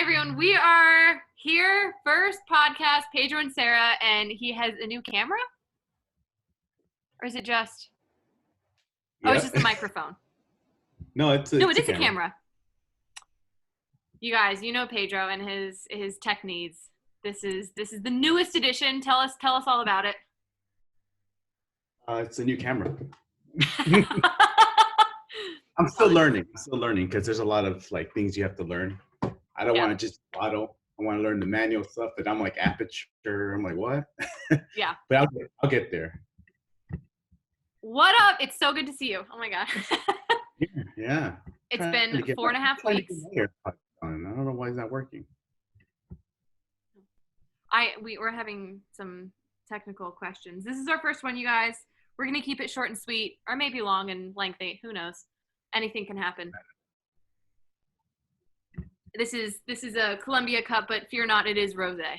everyone, we are here, first podcast, Pedro and Sarah, and he has a new camera? Or is it just... Oh, it's just the microphone. No, it's a camera. You guys, you know Pedro and his tech needs. This is the newest edition. Tell us all about it. It's a new camera. I'm still learning because there's a lot of things you have to learn. I don't want to just auto. I want to learn the manual stuff, but I'm like aperture. I'm like, what? Yeah. But I'll get there. What up? It's so good to see you. Oh my God. Yeah. It's been 4.5 weeks. I don't know why it's not working. We're having some technical questions. This is our first one, you guys. We're going to keep it short and sweet, or maybe long and lengthy. Who knows? Anything can happen. This is a Columbia Cup, but fear not, it is rosé.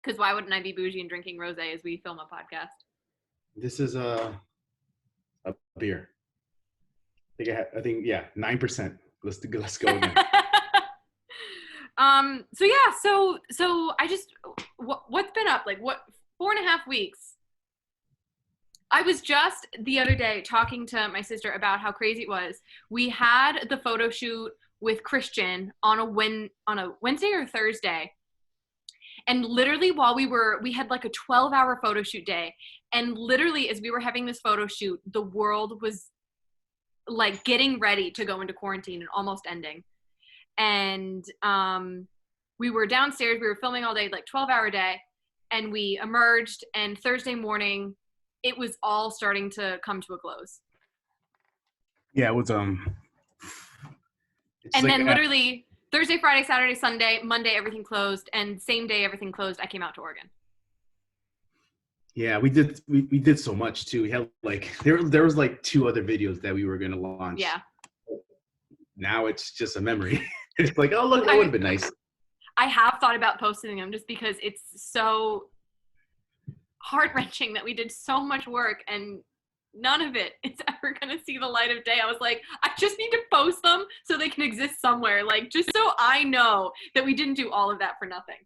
Because why wouldn't I be bougie and drinking rosé as we film a podcast? This is a beer. I think 9%. Let's go again. So I just what's been up? 4.5 weeks. I was just the other day talking to my sister about how crazy it was. We had the photo shoot with Christian on a Wednesday or Thursday. And literally while we had a 12-hour photo shoot day. And literally as we were having this photo shoot, the world was getting ready to go into quarantine and almost ending. And we were downstairs, we were filming all day, 12-hour day. And we emerged, and Thursday morning, it was all starting to come to a close. Yeah, it was and then literally Thursday, Friday, Saturday, Sunday, Monday, everything closed, and same day everything closed, I came out to Oregon. Yeah, we did so much too. We had there was 2 other videos that we were gonna launch. Yeah. Now it's just a memory. It's like, oh look, that would have been nice. I have thought about posting them just because it's so heart-wrenching that we did so much work and none of it is ever going to see the light of day. I was like, I just need to post them so they can exist somewhere, just so I know that we didn't do all of that for nothing.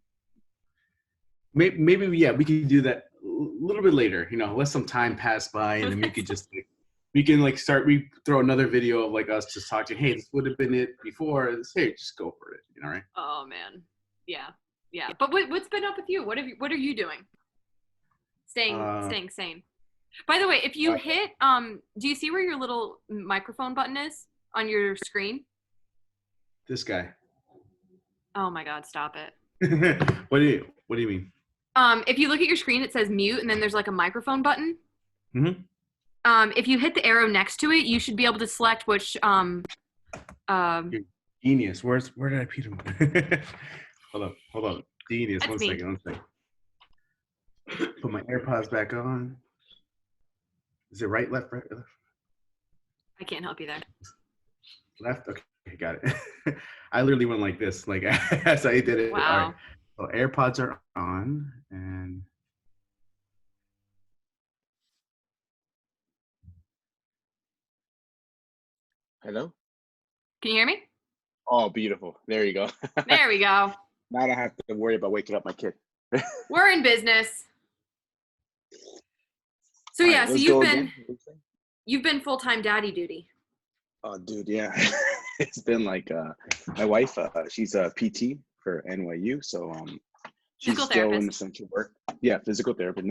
Maybe we can do that a little bit later, let some time pass by, and then we could just we throw another video of us just talking, hey, this would have been it before. Hey, just go for it, right? Oh man. Yeah. But what's been up with you? What are you doing? Staying sane. By the way, if you hit, do you see where your little microphone button is on your screen? This guy. Oh my God, stop it. What do you mean? If you look at your screen, it says mute, and then there's a microphone button. Mm-hmm. If you hit the arrow next to it, you should be able to select which, You're genius. Where did I put him? Hold on. Genius. That's One second. Put my AirPods back on. Is it right, left, right, left? I can't help you there. Left? Okay, got it. I literally went like this, as I did it. Wow. All right. So AirPods are on, and hello? Can you hear me? Oh, beautiful. There you go. There we go. Now I don't have to worry about waking up my kid. We're in business. So right, so you've been full-time daddy duty. Oh, dude, yeah. It's been my wife, she's a PT for NYU, so she's physical still therapist. in essential work. Yeah, physical therapist.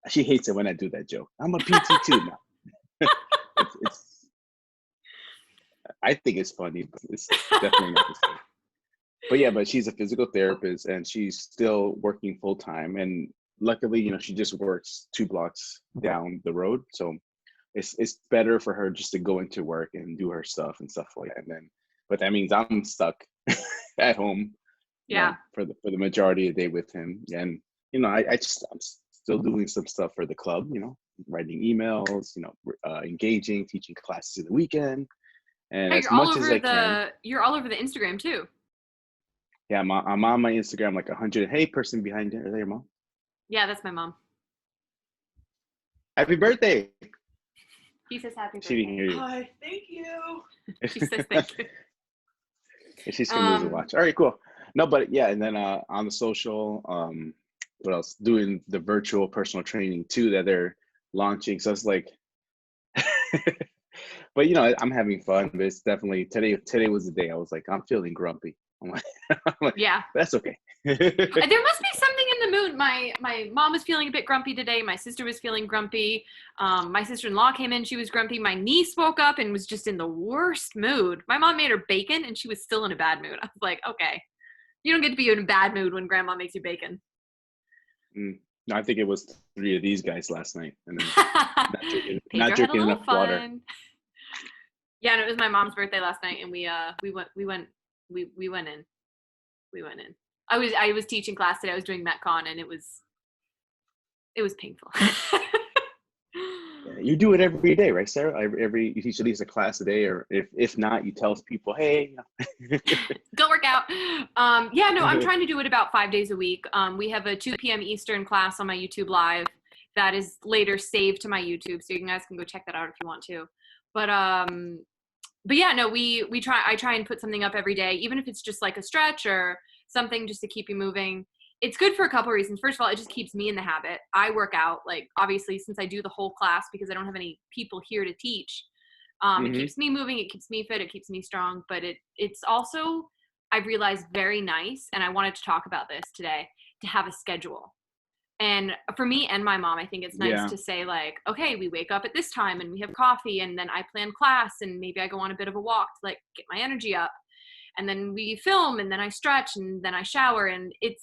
She hates it when I do that joke. I'm a PT too now. I think it's funny, but it's definitely not the same. But she's a physical therapist and she's still working full time. And luckily, she just works 2 blocks down the road. So it's better for her just to go into work and do her stuff and stuff like that. But that means I'm stuck at home. Yeah. For the majority of the day with him. And, I'm still doing some stuff for the club, writing emails, engaging, teaching classes in the weekend. And as much as I can. You're all over the Instagram too. Yeah, I'm on my Instagram 100. Hey, person behind you. Is that your mom? Yeah, that's my mom. Happy birthday. He says happy birthday. She didn't hear you. Hi, thank you. She says thank you. If she's gonna lose a watch. All right, cool. No, but yeah, and then on the social, what else? Doing the virtual personal training too that they're launching. So it's like, but I'm having fun. But it's definitely today was the day I was like, I'm feeling grumpy. I'm like, Yeah. that's okay. There must be something in the mood. My mom was feeling a bit grumpy today. My sister was feeling grumpy. My sister-in-law came in. She was grumpy. My niece woke up and was just in the worst mood. My mom made her bacon and she was still in a bad mood. I was like, okay, you don't get to be in a bad mood when grandma makes you bacon. No, I think it was 3 of these guys last night, and then Pedro not drinking enough water. Yeah, and it was my mom's birthday last night, and we went in. I was teaching class today. I was doing MetCon, and it was painful. You do it every day, right, Sarah? You teach at least a class a day, or if not, you tell people, hey, go work out. I'm trying to do it about 5 days a week. We have a 2 p.m. Eastern class on my YouTube Live that is later saved to my YouTube, so you guys can go check that out if you want to. But yeah, no, I try and put something up every day, even if it's just like a stretch or something just to keep you moving. It's good for a couple of reasons. First of all, it just keeps me in the habit. I work out, like, obviously, since I do the whole class because I don't have any people here to teach. It keeps me moving, it keeps me fit, it keeps me strong, but it's also, I've realized, very nice, and I wanted to talk about this today, to have a schedule. And for me and my mom, I think it's nice to say, like, okay, we wake up at this time and we have coffee, and then I plan class, and maybe I go on a bit of a walk to, like, get my energy up. And then we film, and then I stretch, and then I shower, and it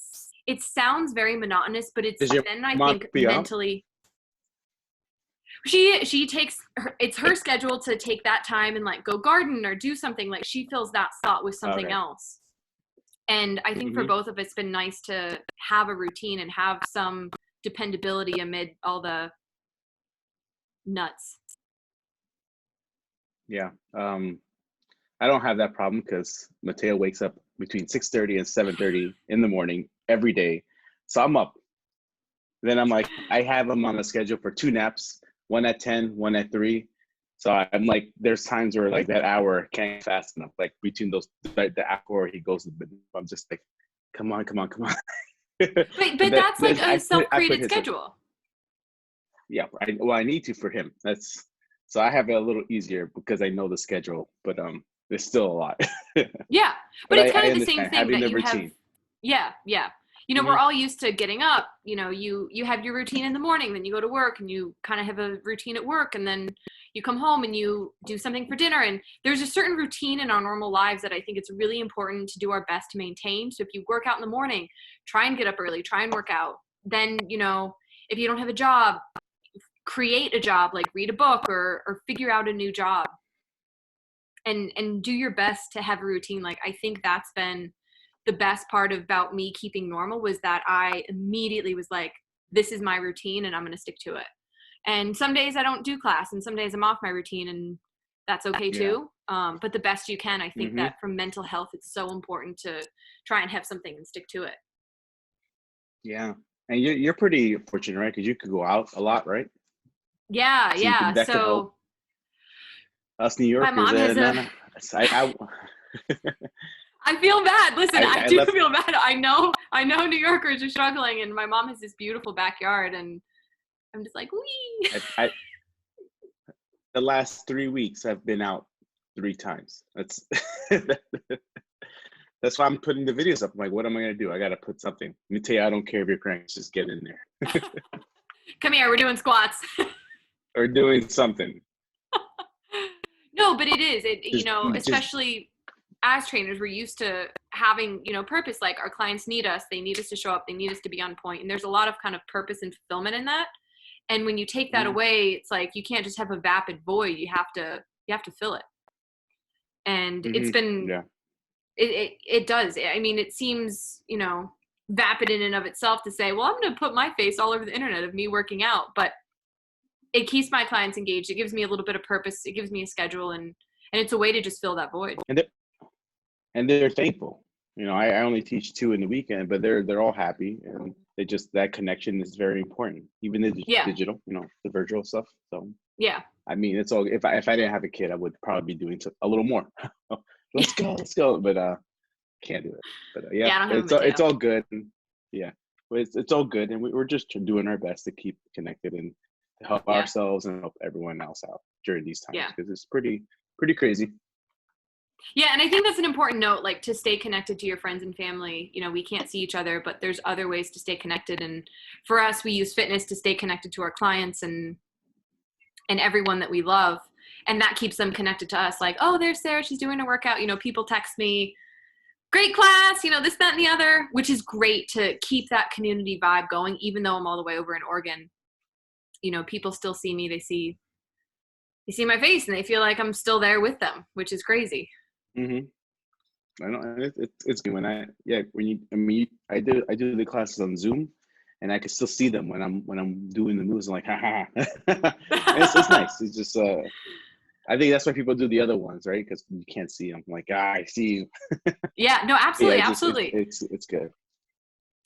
sounds very monotonous, but it's then I think mentally. She takes it's her schedule to take that time and, like, go garden or do something. Like, she fills that slot with something else. And I think for both of us, it's been nice to have a routine and have some dependability amid all the nuts. Yeah. I don't have that problem because Mateo wakes up between 6:30 and 7:30 in the morning every day. So I'm up. Then I'm like, I have him on a schedule for 2 naps, one at 10, one at 3. So I'm like, there's times where, like, that hour can't fast enough. Like, between those, the hour he goes to bed, I'm just like, come on. But that's like a self-created schedule. Yeah, I need to for him. So I have it a little easier because I know the schedule, but there's still a lot. Yeah, but it's kind of the same thing that you routine. have. Yeah. We're all used to getting up. You have your routine in the morning, then you go to work, and you kind of have a routine at work, and then you come home and you do something for dinner. And there's a certain routine in our normal lives that I think it's really important to do our best to maintain. So if you work out in the morning, try and get up early, try and work out. Then, if you don't have a job, create a job, like read a book or figure out a new job, and do your best to have a routine. Like, I think that's been the best part about me keeping normal, was that I immediately was like, this is my routine and I'm going to stick to it. And some days I don't do class, and some days I'm off my routine, and that's okay too. But the best you can, I think that for mental health, it's so important to try and have something and stick to it. Yeah. And you're pretty fortunate, right? Because you could go out a lot, right? Yeah. So us New Yorkers, my mom I feel bad. Listen, I do feel bad. I know New Yorkers are struggling, and my mom has this beautiful backyard, and I'm just like, wee. The last 3 weeks, I've been out 3 times. That's why I'm putting the videos up. I'm like, what am I going to do? I got to put something. Let me tell you, I don't care if you're cranky. Just get in there. Come here. We're doing squats. Or doing something. No, but it is. Especially as trainers, we're used to having, purpose. Like, our clients need us. They need us to show up. They need us to be on point. And there's a lot of kind of purpose and fulfillment in that. And when you take that away, it's like you can't just have a vapid void. You have to fill it. And it's been, it does. I mean, it seems, vapid in and of itself to say, well, I'm going to put my face all over the internet of me working out. But it keeps my clients engaged. It gives me a little bit of purpose. It gives me a schedule, and it's a way to just fill that void. And they're thankful. I only teach 2 in the weekend, but they're all happy, and that connection is very important. Even the digital, the virtual stuff. So yeah. I mean, it's all. If I didn't have a kid, I would probably be doing a little more. Let's go. But can't do it. But Yeah, yeah, I don't have a it's Mateo. all good. Yeah, but it's all good, and we're just doing our best to keep connected and to help Yeah. ourselves and help everyone else out during these times Yeah. because it's pretty crazy. Yeah, and I think that's an important note, like to stay connected to your friends and family. You know, we can't see each other, but there's other ways to stay connected. And for us, we use fitness to stay connected to our clients and everyone that we love. And that keeps them connected to us. Like, oh, there's Sarah, she's doing a workout. You know, people text me, great class, you know, this, that, and the other, which is great to keep that community vibe going, even though I'm all the way over in Oregon. You know, people still see me, they see my face and they feel like I'm still there with them, which is crazy. Hmm. I know, and it's good when I do the classes on Zoom, and I can still see them when I'm doing the moves. I'm like, ha ha. And it's nice. It's just I think that's why people do the other ones, right? Because you can't see them. I'm like, I see you. Yeah, no, Yeah, absolutely, absolutely. it's good.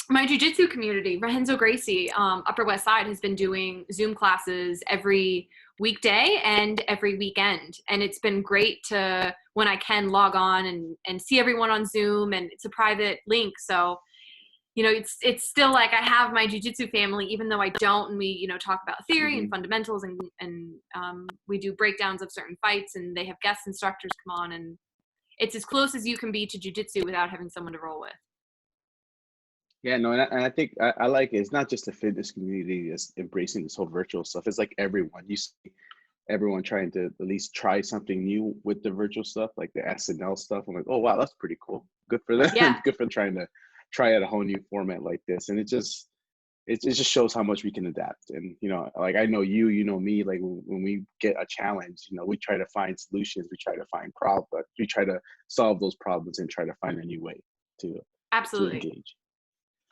My jiu-jitsu community, Renzo Gracie, Upper West Side, has been doing Zoom classes every weekday and every weekend. And it's been great to, when I can, log on and see everyone on Zoom, and it's a private link. So, you know, it's still like I have my jiu-jitsu family, even though I don't. And we, you know, talk about theory and Hmm. fundamentals, and we do breakdowns of certain fights, and they have guest instructors come on, and it's as close as you can be to jiu-jitsu without having someone to roll with. Yeah, no, and I think I like it. It's not just the fitness community that's embracing this whole virtual stuff. It's like everyone. You see everyone trying to at least try something new with the virtual stuff, like the SNL stuff. I'm like, oh wow, that's pretty cool. Good for them. Yeah, Good for trying to try out a whole new format like this. And it just shows how much we can adapt. And like I know you know me. Like when we get a challenge, we try to find solutions. We try to find problems. We try to solve those problems and try to find a new way to absolutely. engage.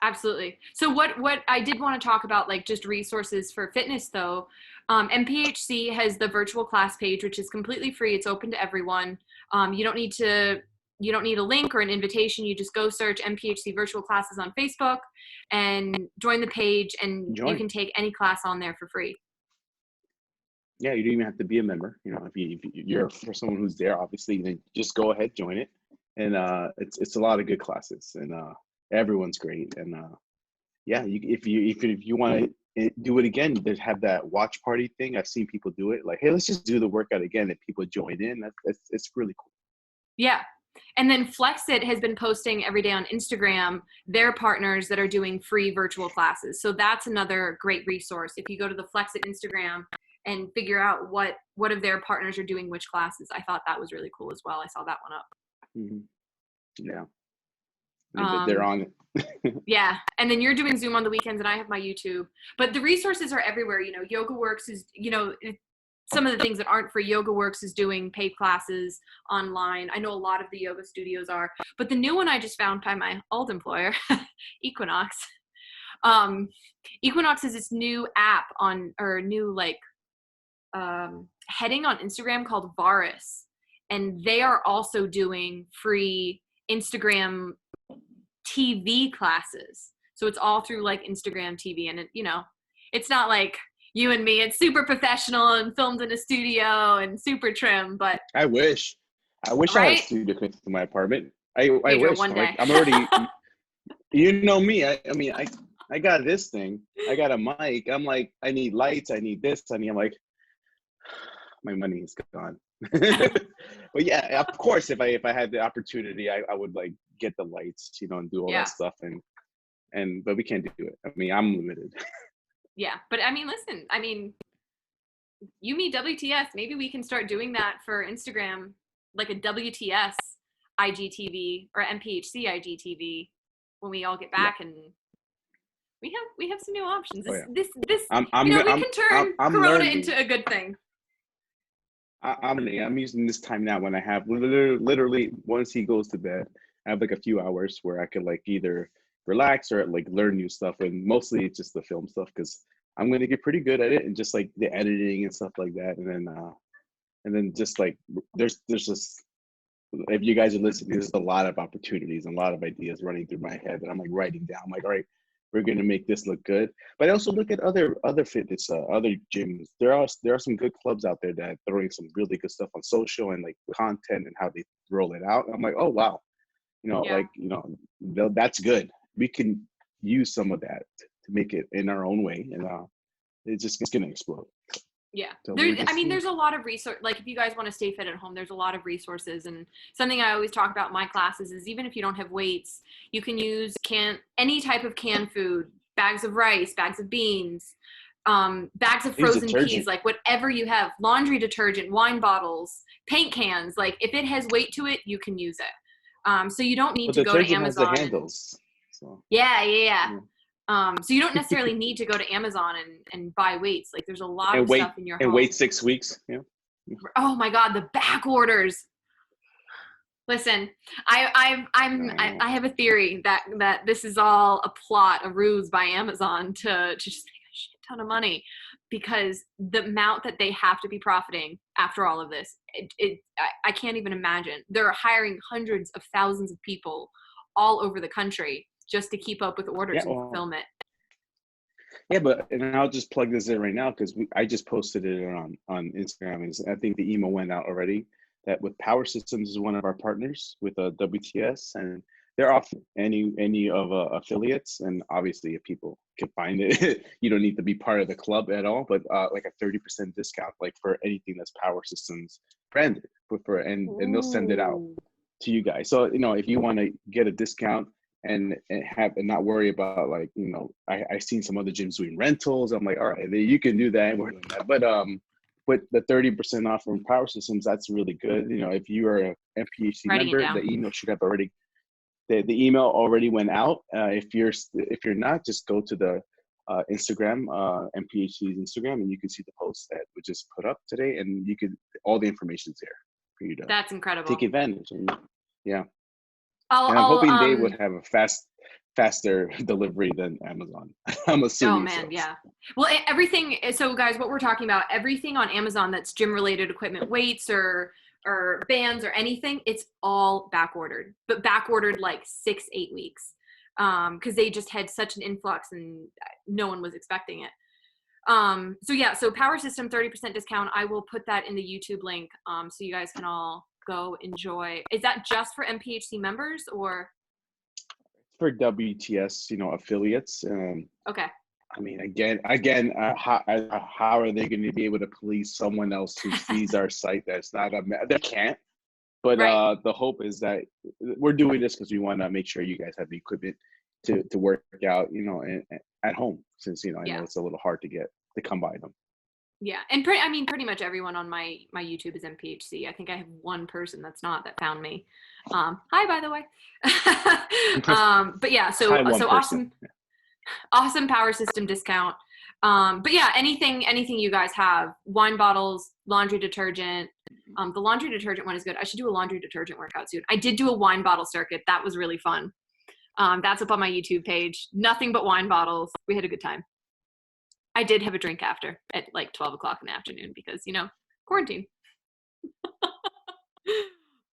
Absolutely. So what I did want to talk about, like just resources for fitness though. MPHC has the virtual class page, which is completely free. It's open to everyone. You don't need a link or an invitation. You just go search MPHC virtual classes on Facebook and join the page, and you Join. can take any class on there for free. Yeah, you don't even have to be a member. If you're for someone who's there, obviously, then just go ahead, join it. And it's a lot of good classes, and everyone's great. And yeah, if you want to do it again, they have that watch party thing. I've seen people do it. Like, hey, let's just do the workout again, and people join in. It's really cool. Yeah. And then Flexit has been posting every day on Instagram their partners that are doing free virtual classes. So that's another great resource. If you go to the Flexit Instagram and figure out what of their partners are doing which classes, I thought that was really cool as well. I saw that one up. Mm-hmm. Yeah. They're on it. Yeah. And then you're doing Zoom on the weekends, and I have my YouTube. But the resources are everywhere. YogaWorks is, some of the things that aren't free. YogaWorks is doing paid classes online. I know a lot of the yoga studios are. But the new one I just found by my old employer, Equinox. Equinox is this new app heading on Instagram called Varus. And they are also doing free Instagram TV classes. So it's all through like Instagram TV, and it's not like you and me. It's super professional and filmed in a studio and super trim, but I wish right? I had a studio connected to my apartment. I Pedro, wish. one day. I'm already, you know me. I got this thing. I got a mic. I'm like, I need lights. I need this. I'm like, my money is gone. But yeah, of course, if I had the opportunity, I would like get the lights, and do all that stuff. But we can't do it. I'm limited. Yeah, but listen, you, me, WTS, maybe we can start doing that for Instagram, like a WTS IGTV or MPHC IGTV when we all get back. Yeah. And we have some new options. This we can turn Corona learning. Into a good thing. I'm using this time now when I have literally once he goes to bed, I have like a few hours where I could like either relax or like learn new stuff, and mostly it's just the film stuff because I'm going to get pretty good at it and just like the editing and stuff like that. And then just like there's just, if you guys are listening, there's a lot of opportunities and a lot of ideas running through my head that I'm like writing down. I'm like, all right, we're going to make this look good. But I also look at other fitness, other gyms. There are some good clubs out there that are throwing some really good stuff on social and like content and how they roll it out. I'm like, oh wow, Yeah. That's good. We can use some of that to make it in our own way, and it's gonna explode. Yeah. So There's a lot of resource. Like if you guys want to stay fit at home, there's a lot of resources. And something I always talk about in my classes is even if you don't have weights, you can use any type of canned food, bags of rice, bags of beans, bags of use frozen peas, detergent. like whatever you have, laundry detergent, wine bottles, paint cans. Like if it has weight to it, you can use it. So you don't need But to go to detergent has the Amazon handles. So yeah. yeah. So you don't necessarily need to go to Amazon and buy weights. Like there's a lot and of wait stuff in your and home. wait 6 weeks. Yeah. Oh my God, the back orders. Listen, I have a theory that this is all a plot, a ruse by Amazon to just make a shit ton of money, because the amount that they have to be profiting after all of this, I can't even imagine. They're hiring hundreds of thousands of people all over the country just to keep up with orders and fulfillment. Yeah, and I'll just plug this in right now because I just posted it on Instagram. And I think the email went out already that with Power Systems is one of our partners with WTS, and they're offering any of affiliates, and obviously if people can find it, you don't need to be part of the club at all, but like a 30% discount, like for anything that's Power Systems branded, and they'll send it out to you guys. So if you want to get a discount and not worry about like I seen some other gyms doing rentals. I'm like, all right, you can do that, and we're doing that. But the 30% off from Power Systems, that's really good. If you are a MPHC member, the email should have already the email already went out. If you're not, just go to the Instagram, MPHC's Instagram, and you can see the post that we just put up today, and all the information's there for you to That's incredible. take advantage. And, yeah. I'm hoping they would have a faster delivery than Amazon. I'm assuming. Oh man, yeah. Well, everything. So guys, what we're talking about, everything on Amazon that's gym related equipment, weights or bands or anything, it's all back ordered, but back ordered like 6-8 weeks, because they just had such an influx and no one was expecting it. So Power System 30% discount. I will put that in the YouTube link, so you guys can all go enjoy. Is that just for MPHC members or for WTS affiliates? Okay. I mean, again, how are they going to be able to police someone else who sees our site that's not they can't, but right. The hope is that we're doing this because we want to make sure you guys have the equipment to work out at home, since I know it's a little hard to come by them. Yeah, and pretty much everyone on my YouTube is MPHC. I think I have one person that's not, that found me. Hi, by the way. But yeah, so awesome Power System discount. But yeah, anything you guys have, wine bottles, laundry detergent. The laundry detergent one is good. I should do a laundry detergent workout soon. I did do a wine bottle circuit. That was really fun. That's up on my YouTube page. Nothing but wine bottles. We had a good time. I did have a drink after at like 12 o'clock in the afternoon because, quarantine.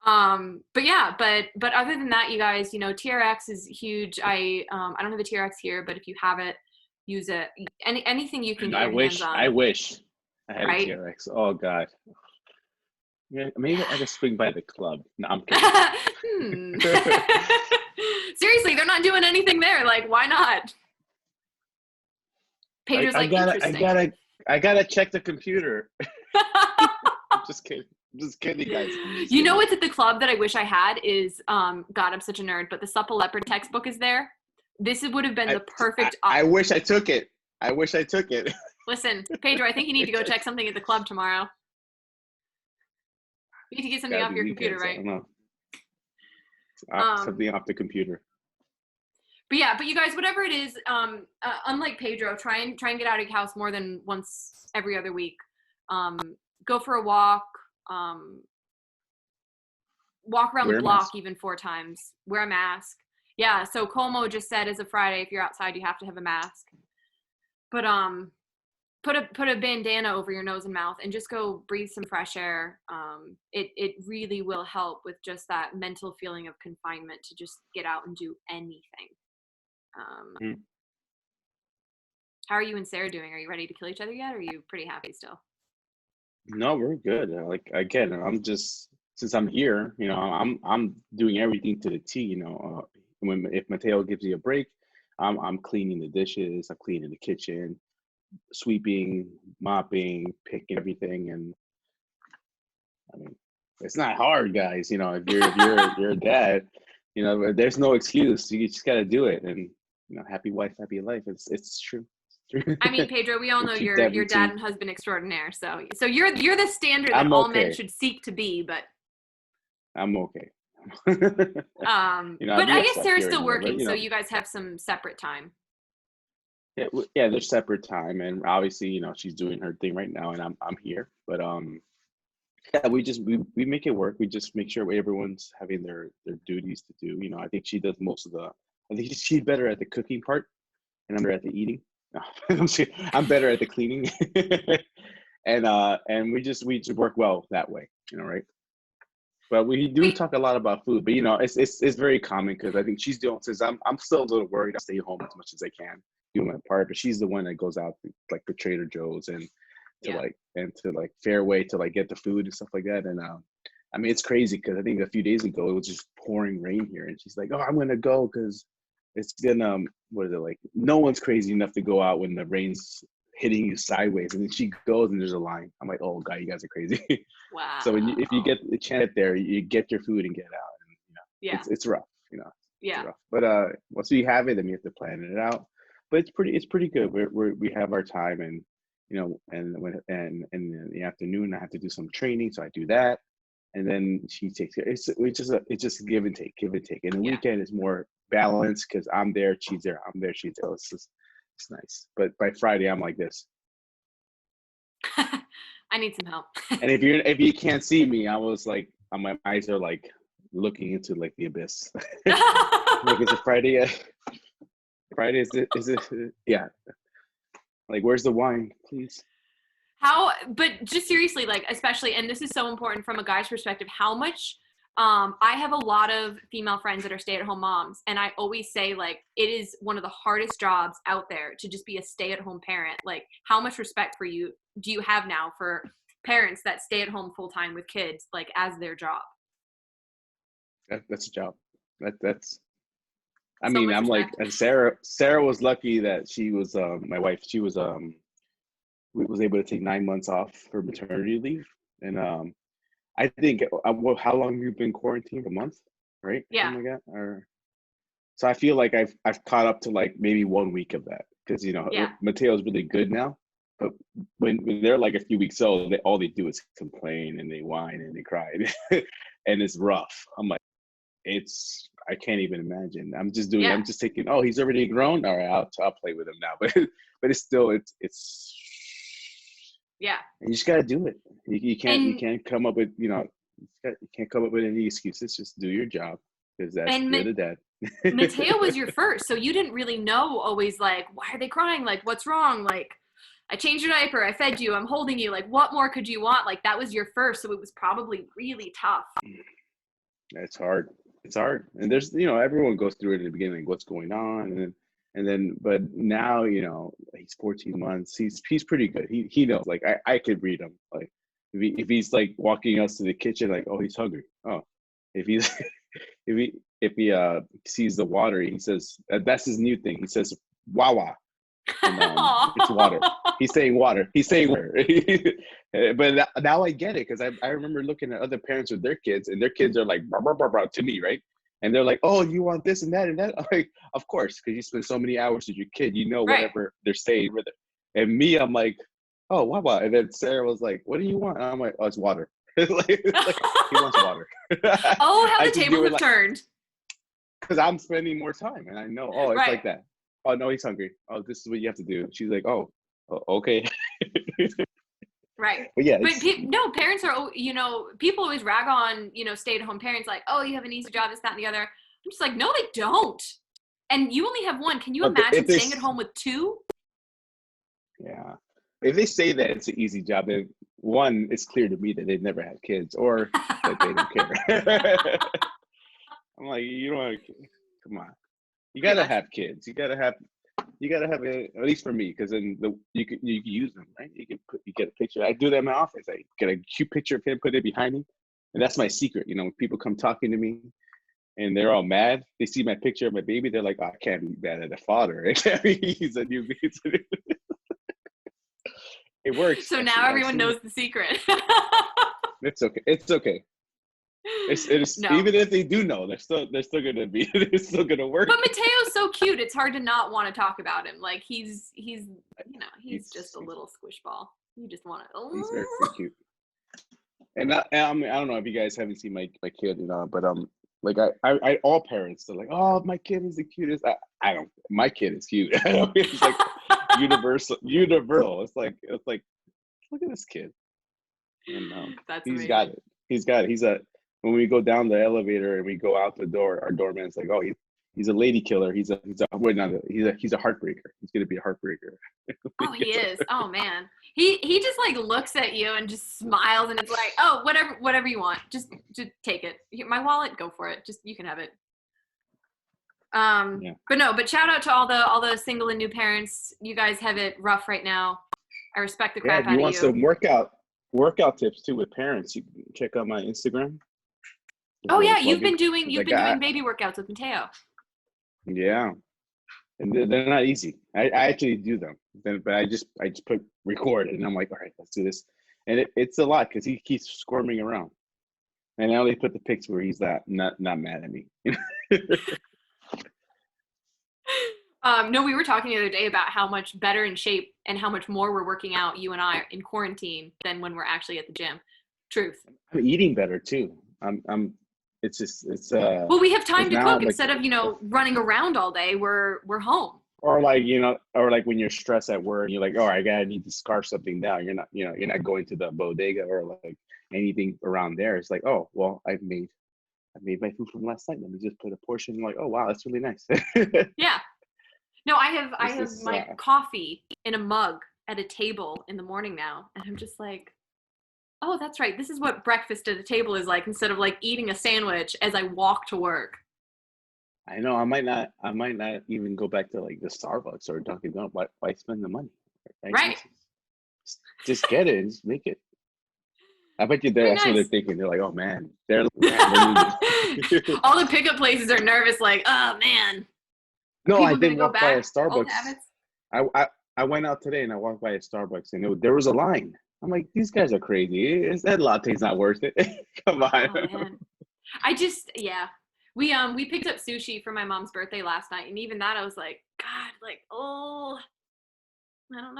But yeah, but other than that, you guys, TRX is huge. I don't have a TRX here, but if you have it, use it. Anything you can get your hands on. I wish I had a TRX. Oh God. Yeah, maybe I just swing by the club. No, I'm kidding. Seriously, they're not doing anything there. Like, why not? Pedro's interesting. I gotta check the computer. I'm just kidding, guys. You know what's at the club that I wish I had is, God, I'm such a nerd, but the Supple Leopard textbook is there. This would have been the perfect. I wish I took it. Listen, Pedro, I think you need to go check something at the club tomorrow. You need to get something off your computer, right? I don't know. Something off the computer. But yeah, but you guys, whatever it is, unlike Pedro, try and get out of your house more than once every other week. Go for a walk. Walk around the block even 4 times. Wear a mask. Yeah, so Como just said as of Friday, if you're outside, you have to have a mask. But put a bandana over your nose and mouth and just go breathe some fresh air. It really will help with just that mental feeling of confinement to just get out and do anything. How are you and Sarah doing? Are you ready to kill each other yet? Or are you pretty happy still? No, we're good. Like, again, I'm just since I'm here, you know, I'm doing everything to the T. You know, if Mateo gives you a break, I'm cleaning the dishes, I'm cleaning the kitchen, sweeping, mopping, picking everything, and I mean, it's not hard, guys. You know, if you're a dad, you know, there's no excuse. You just got to do it, and you know, happy wife, happy life. It's true. It's true. I mean, Pedro, we all know Keep you're that your dad routine. and husband extraordinaire. So you're the standard that I'm all men okay. should seek to be. But I'm okay. You know, but we I have guess stuff Sarah's here and still there, but working, you so know, you guys have some separate time. yeah, yeah, there's separate time, and obviously, you know, she's doing her thing right now, and I'm here. But yeah, we make it work. We just make sure everyone's having their duties to do. You know, I think she does most of the. I think she's better at the cooking part, and I'm better at the eating. No, I'm better at the cleaning, and we just work well that way. You know, right? But we do Wait, talk a lot about food. But you know, it's very common because I think she's doing since I'm still a little worried. I stay home as much as I can, do my part. But she's the one that goes out to, like the Trader Joe's and yeah. to like Fairway to like get the food and stuff like that. And I mean, it's crazy because I think a few days ago it was just pouring rain here, and she's like, "Oh, I'm gonna go because it's gonna what is it like? No one's crazy enough to go out when the rain's hitting you sideways." And then she goes and there's a line. I'm like, "Oh God, you guys are crazy." So if you Wow. get the chance there, you get your food and get out. And you know, Yeah. it's rough, you know, it's Yeah. rough. But once you have it, then you have to plan it out. But it's pretty good. We have our time, and you know, and in the afternoon I have to do some training, so I do that, and then she takes care. It's just give and take, give and take. And the Yeah. weekend is more balanced because I'm there, she's there, I'm there, she's there. It's nice. But by Friday I'm like this. I need some help. And if you can't see me, I was like, my eyes are like looking into like the abyss. Like, is it Friday yet? Friday is it? Yeah. Like, where's the wine, please? But just seriously, like, especially, and this is so important from a guy's perspective, how much, I have a lot of female friends that are stay-at-home moms, and I always say, like, it is one of the hardest jobs out there to just be a stay-at-home parent. Like, how much respect for you do you have now for parents that stay at home full-time with kids, like, as their job? That's a job. That's. I So mean, much I'm like, respect. and Sarah was lucky that she was my wife. She was able to take 9 months off for maternity leave, and I think how long have you been quarantined? A month, right? Yeah. Something like that, or so I feel like I've caught up to like maybe 1 week of that because you know Yeah. Mateo's really good now, but when they're like a few weeks old, all they do is complain and they whine and they cry, and it's rough. I'm like, I can't even imagine. Yeah. I'm just thinking, oh, he's already grown. All right, I'll play with him now, but it's still it's Yeah. you just gotta do it. You And can't come up with you can't come up with any excuses. Just do your job because and you're the dad. Mateo was your first, so you didn't really know always, like, why are they crying? Like, what's wrong? Like, I changed your diaper, I fed you, I'm holding you. Like, what more could you want? Like, that was your first, so it was probably really tough. It's hard. It's hard, and there's everyone goes through it in the beginning, like what's going on, but now he's 14 months. He's pretty good. He knows. Like I could read him. Like if he's like walking us to the kitchen, like, oh, he's hungry. Oh, if he's if he sees the water, he says that's his new thing. He says wawa, and it's water. He's saying water. He's saying water. But now I get it because I remember looking at other parents with their kids, and their kids are like blah, blah, blah, blah, to me, right? And they're like, "Oh, you want this and that and that?" I'm like, of course, because you spend so many hours with your kid, Right. whatever they're saying with it. And me, I'm like, "Oh, wow." And then Sarah was like, "What do you want?" And I'm like, "Oh, it's water." like, he wants water. Oh, how I the just tables give her have turned. because I'm spending more time, and I know. Oh, it's Right. like that. Oh no, he's hungry. Oh, this is what you have to do. She's like, oh okay. Right. But yeah, But no, parents are, people always rag on, stay-at-home parents, like, oh, you have an easy job, this, that, and the other. I'm just like, no, they don't. And you only have one. Can you imagine staying at home with two? Yeah. If they say that it's an easy job, then one, it's clear to me that they've never had kids or that they don't care. I'm like, you don't come on. You gotta have kids. You gotta have at least for me, because then you can use them, right? You get a picture. I do that in my office. I get a cute picture of him, put it behind me, And that's my secret. You know, when people come talking to me and they're all mad, they see my picture of my baby, they're like, oh, I can't be mad at the father. It can't be, he's a new baby. It works. So now everyone knows the secret. It's okay. It's okay. It's No. Even if they do know, they're still gonna be they're still gonna work. But Mateo's so cute. It's hard to not want to talk about him. Like he's just a little squish ball. You just want to. He's very cute. And I don't know if you guys haven't seen my kid, but like I all parents, they're like, oh, my kid is the cutest. I don't. My kid is cute. It's like universal. It's like look at this kid. And That's he's amazing. got it. He's got it. When we go down the elevator and we go out the door, our doorman's like, oh, he's a lady killer. He's a heartbreaker. He's gonna be a heartbreaker. Oh, he is. Oh man, he just like looks at you and just smiles and it's like, oh, whatever you want, just take it. My wallet, go for it. Just you can have it. Yeah. But shout out to all the single and new parents. You guys have it rough right now. I respect the crap out of you. You want some workout tips too with parents? You can check out my Instagram. Oh yeah, you've been doing baby workouts with Mateo. Yeah, and they're not easy. I actually do them, but I just put record and I'm like, all right, let's do this, and it's a lot because he keeps squirming around, and I only put the pics where he's not mad at me. No, we were talking the other day about how much better in shape and how much more we're working out, you and I, in quarantine than when we're actually at the gym. Truth. I'm eating better too. Well, we have time to cook instead of running around all day. We're home. Or like when you're stressed at work, you're like, oh, I need to scarf something down. You're not going to the bodega or like anything around there. It's like, oh, well, I made my food from last night. Let me just put a portion. Like, oh wow, that's really nice. Yeah. No, I have my coffee in a mug at a table in the morning now, and I'm just like, oh, that's right. This is what breakfast at a table is like, instead of like eating a sandwich as I walk to work. I know. I might not even go back to like the Starbucks or Dunkin' Donuts. Why spend the money? Right. Just get it and just make it. I bet you that's what they're thinking. They're like, oh man, they're all the pickup places are nervous, like, oh man. No, I didn't walk by a Starbucks. I went out today and I walked by a Starbucks and there was a line. I'm like, these guys are crazy. That latte's not worth it. Come on. Oh, man. We picked up sushi for my mom's birthday last night, and even that I was like, God, like, oh, I don't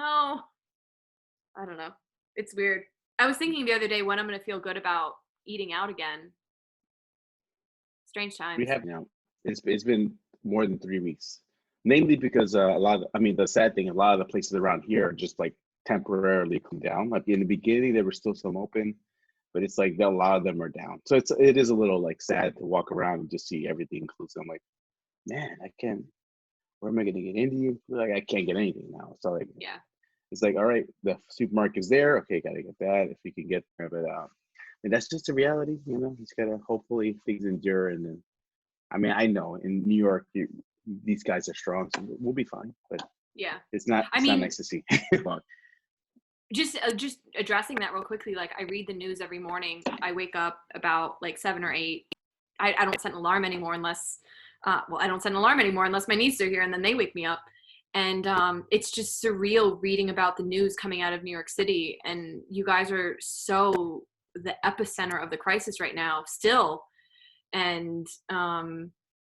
know. It's weird. I was thinking the other day when I'm gonna feel good about eating out again. Strange times. We have now. It's been more than 3 weeks. Mainly because the sad thing, a lot of the places around here are just like temporarily come down. Like in the beginning, there were still some open, but it's like a lot of them are down. So it is a little like sad to walk around and just see everything closed. I'm like, man, where am I gonna get Indian food? Like I can't get anything now. So like, yeah, it's like, all right, the supermarket's there. Okay, gotta get that if we can get there. But and that's just the reality, He's gotta hopefully things endure. And then, I mean, I know in New York, these guys are strong, so we'll be fine. But yeah, it's not nice to see. Just addressing that real quickly, like I read the news every morning. I wake up about like 7 or 8. I don't set an alarm anymore unless my nieces are here, and then they wake me up. And it's just surreal reading about the news coming out of New York City. And you guys are so the epicenter of the crisis right now still. And,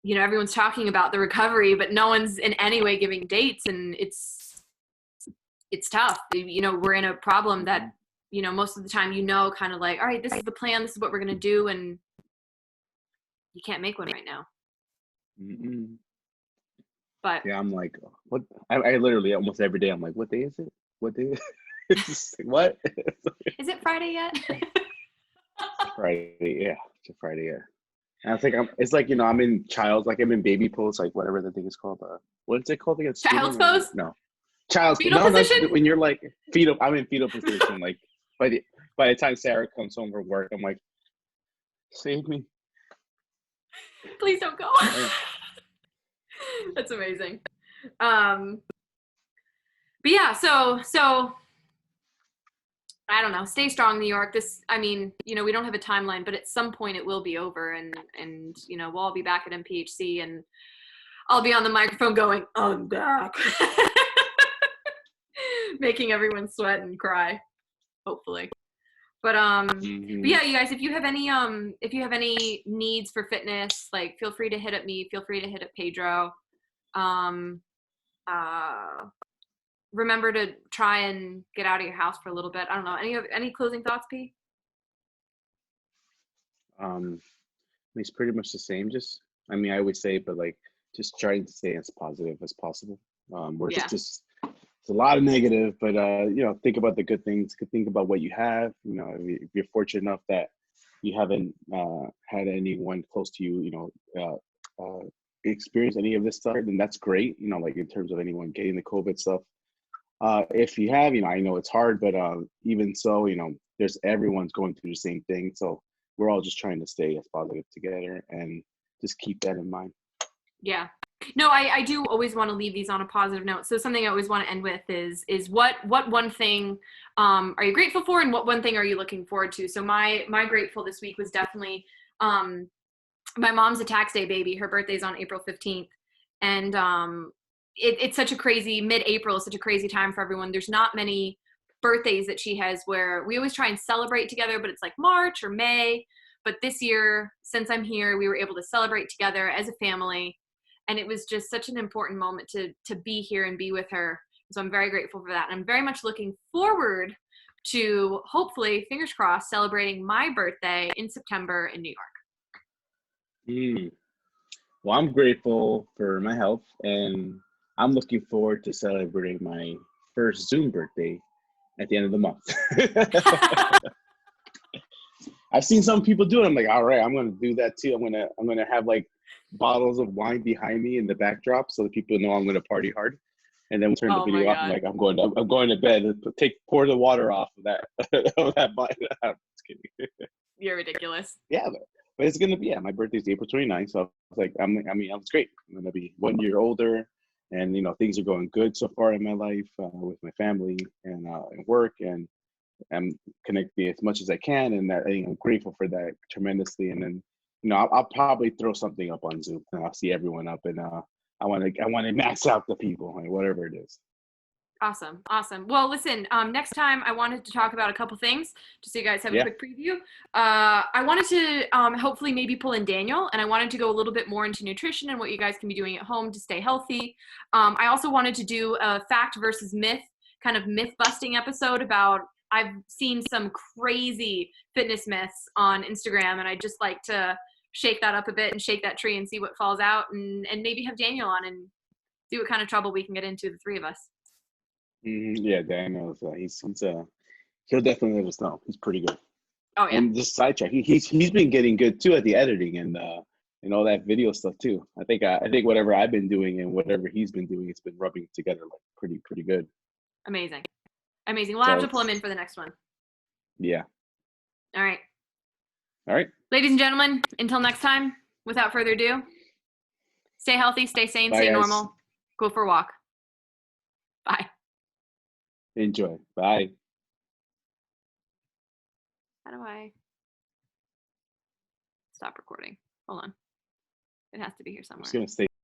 everyone's talking about the recovery, but no one's in any way giving dates. And it's tough. We're in a problem that, most of the time, kind of like, all right, this is the plan. This is what we're going to do. And you can't make one right now. Mm-mm. But yeah, I'm like, what? I literally almost every day, I'm like, what day is it? What day is it? What? Is it Friday yet? Friday, yeah. It's a Friday, yeah. And I think it's like, I'm in I'm in baby pose, like whatever the thing is called. What's it called again? Child's pose? No. Child's fetal position? No, when you're like fetal, I'm in fetal position. Like by the time Sarah comes home from work, I'm like, save me. Please don't go. That's amazing. But yeah, so I don't know. Stay strong, New York. I mean, we don't have a timeline, but at some point it will be over, and we'll all be back at MPHC, and I'll be on the microphone going, "I'm back," making everyone sweat and cry, hopefully. But yeah, you guys, if you have any needs for fitness, like, feel free to hit up me. Feel free to hit up Pedro. Um, remember to try and get out of your house for a little bit. I don't know. Any closing thoughts, P? It's pretty much the same. I would say, but like, just trying to stay as positive as possible. We're Yeah. just it's a lot of negative, but think about the good things. Think about what you have. If you're fortunate enough that you haven't had anyone close to you, experience any of this stuff, then that's great. Like in terms of anyone getting the COVID stuff. If you have, I know it's hard, but even so, there's everyone's going through the same thing. So we're all just trying to stay as positive together and just keep that in mind. Yeah. No, I do always want to leave these on a positive note. So something I always want to end with is what one thing are you grateful for, and what one thing are you looking forward to? So my grateful this week was definitely my mom's a tax day baby. Her birthday's on April 15th. And it's such a crazy, mid-April is such a crazy time for everyone. There's not many birthdays that she has where we always try and celebrate together, but it's like March or May. But this year, since I'm here, we were able to celebrate together as a family. And it was just such an important moment to be here and be with her. So I'm very grateful for that. And I'm very much looking forward to, hopefully, fingers crossed, celebrating my birthday in September in New York. Well, I'm grateful for my health, and I'm looking forward to celebrating my first Zoom birthday at the end of the month. I've seen some people do it. I'm like, all right, I'm going to do that too. I'm gonna have like bottles of wine behind me in the backdrop so that people know I'm going to party hard. And then we turn the video off. I'm like, I'm going to bed. Pour the water off of that of that wine. I'm just kidding. You're ridiculous. Yeah, but it's gonna be, my birthday's April 29th, so I was like, it's great. I'm gonna be 1 year older, and things are going good so far in my life with my family and work, and I'm connecting as much as I can, and that I'm grateful for that tremendously. And then I'll probably throw something up on Zoom, and I'll see everyone up, and I want to max out the people, like, whatever it is. Awesome. Well, listen, next time I wanted to talk about a couple things, just so you guys have a quick preview. I wanted to hopefully maybe pull in Daniel, and I wanted to go a little bit more into nutrition and what you guys can be doing at home to stay healthy. I also wanted to do a fact versus myth, kind of myth busting episode about, I've seen some crazy fitness myths on Instagram, and I'd just like to shake that up a bit and shake that tree and see what falls out, and maybe have Daniel on and see what kind of trouble we can get into, the three of us. Yeah, Daniel's he'll definitely let us know. He's pretty good. Oh yeah. And just sidetrack, he's been getting good too at the editing and all that video stuff too. I think whatever I've been doing and whatever he's been doing, it's been rubbing together like pretty good. Amazing. We'll have to pull him in for the next one. Yeah. All right. Ladies and gentlemen, until next time, without further ado, stay healthy, stay sane, stay normal, go for a walk. Bye. Enjoy. Bye. How do I stop recording? Hold on. It has to be here somewhere. I'm just gonna stay